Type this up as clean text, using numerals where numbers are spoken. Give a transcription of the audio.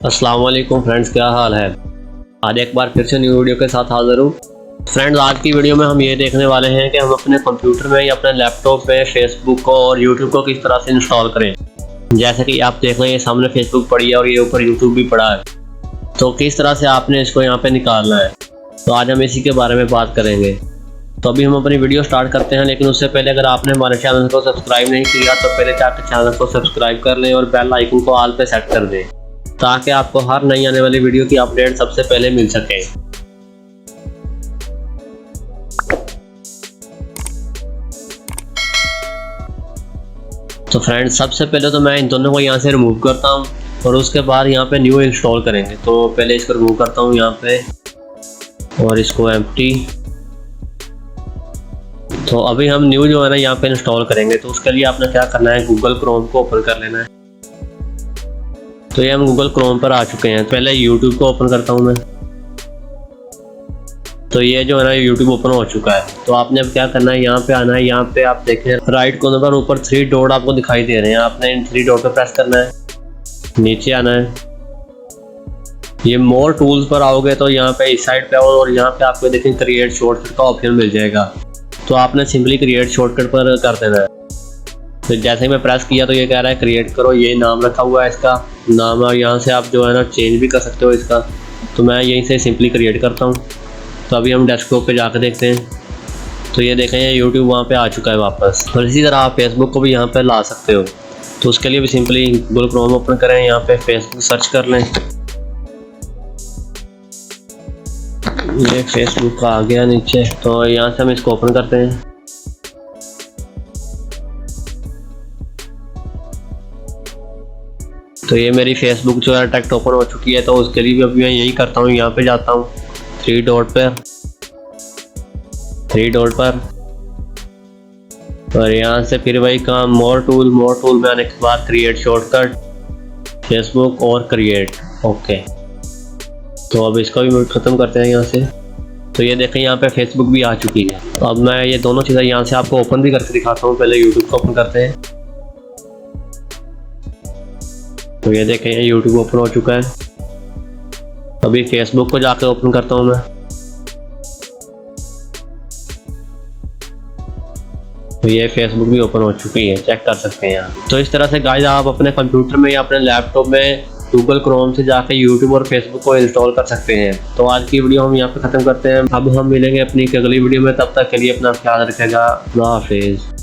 अस्सलाम वालेकुम फ्रेंड्स, क्या हाल है। आज एक बार फिर से न्यू वीडियो के साथ हाजिर हूँ। फ्रेंड्स, आज की वीडियो में हम ये देखने वाले हैं कि हम अपने कंप्यूटर में या अपने लैपटॉप पे फेसबुक को और यूट्यूब को किस तरह से इंस्टॉल करें। जैसे कि आप देख रहे हैं, ये सामने फेसबुक पड़ी है और ये ऊपर यूट्यूब भी पड़ा है। तो किस तरह से आपने इसको यहाँ पे निकालना है, तो आज हम इसी के बारे में बात करेंगे। तो अभी हम अपनी वीडियो स्टार्ट करते हैं, लेकिन उससे पहले अगर आपने हमारे चैनल को सब्सक्राइब नहीं किया तो पहले जाकर चैनल को सब्सक्राइब कर लें और बेल आइकन को ऑल पे सेट कर दें, ताकि आपको हर नई आने वाली वीडियो की अपडेट सबसे पहले मिल सके। तो फ्रेंड्स, सबसे पहले तो मैं इन दोनों को यहाँ से रिमूव करता हूँ और उसके बाद यहाँ पे न्यू इंस्टॉल करेंगे। तो पहले इसको रिमूव करता हूँ यहाँ पे और इसको एम्प्टी। तो अभी हम न्यू जो है ना यहाँ पे इंस्टॉल करेंगे। तो उसके लिए आपने क्या करना है, गूगल क्रोम को ओपन कर लेना है। तो ये हम गूगल क्रोम पर आ चुके हैं। पहले यूट्यूब को ओपन करता हूँ मैं। तो ये जो है ना यूट्यूब ओपन हो चुका है। तो आपने अब क्या करना है, यहाँ पे आना है। यहाँ पे आप देखें राइट कॉर्नर पर ऊपर 3 डॉट आपको दिखाई दे रहे हैं। आपने इन 3 डॉट पे प्रेस करना है, नीचे आना है। ये मोर टूल्स पर आओगे तो यहाँ पे इस साइड पे आओ और यहाँ पे आपको देखें क्रिएट शॉर्टकट का ऑप्शन मिल जाएगा। तो आपने सिंपली क्रिएट शॉर्टकट पर कर देना है। तो जैसे ही मैं प्रेस किया तो ये कह रहा है क्रिएट करो। ये नाम रखा हुआ है इसका नाम, और यहाँ से आप जो है ना चेंज भी कर सकते हो इसका। तो मैं यहीं से सिंपली क्रिएट करता हूँ। तो अभी हम डेस्कटॉप पे जाकर देखते हैं। तो ये देखें, ये यूट्यूब वहाँ पे आ चुका है वापस। और इसी तरह आप फेसबुक को भी यहाँ पे ला सकते हो। तो उसके लिए भी सिंपली गूगल क्रोम ओपन करें, यहाँ पे फेसबुक सर्च कर लें। ये फेसबुक का आ गया नीचे। तो यहाँ से हम इसको ओपन करते हैं। तो ये मेरी फेसबुक जो है टेक्स्ट ओपन हो चुकी है। तो उसके लिए भी अभी मैं यही करता हूँ, यहाँ पे जाता हूँ 3 डॉट पर और यहाँ से फिर वही काम मोर टूल में आने के बाद क्रिएट शॉर्टकट, फेसबुक और क्रिएट। ओके, तो अब इसको भी ख़त्म करते हैं यहाँ से। तो ये देखें, यहाँ पे फेसबुक भी आ चुकी है। अब मैं ये दोनों चीज़ें यहाँ से आपको ओपन भी करके दिखाता हूँ। पहले यूट्यूब को ओपन करते हैं। तो ये देखें, ये यूट्यूब ओपन हो चुका है। अभी फेसबुक को जाकर ओपन करता हूँ मैं। तो ये फेसबुक भी ओपन हो चुकी है, चेक कर सकते हैं यहाँ। तो इस तरह से गाइस आप अपने कंप्यूटर में या अपने लैपटॉप में गूगल क्रोम से जाकर यूट्यूब और फेसबुक को इंस्टॉल कर सकते हैं। तो आज की वीडियो हम यहाँ पे ख़त्म करते हैं। अब हम मिलेंगे अपनी अगली वीडियो में। तब तक के लिए अपना ख्याल रखेगा। अल्लाह हाफिज़।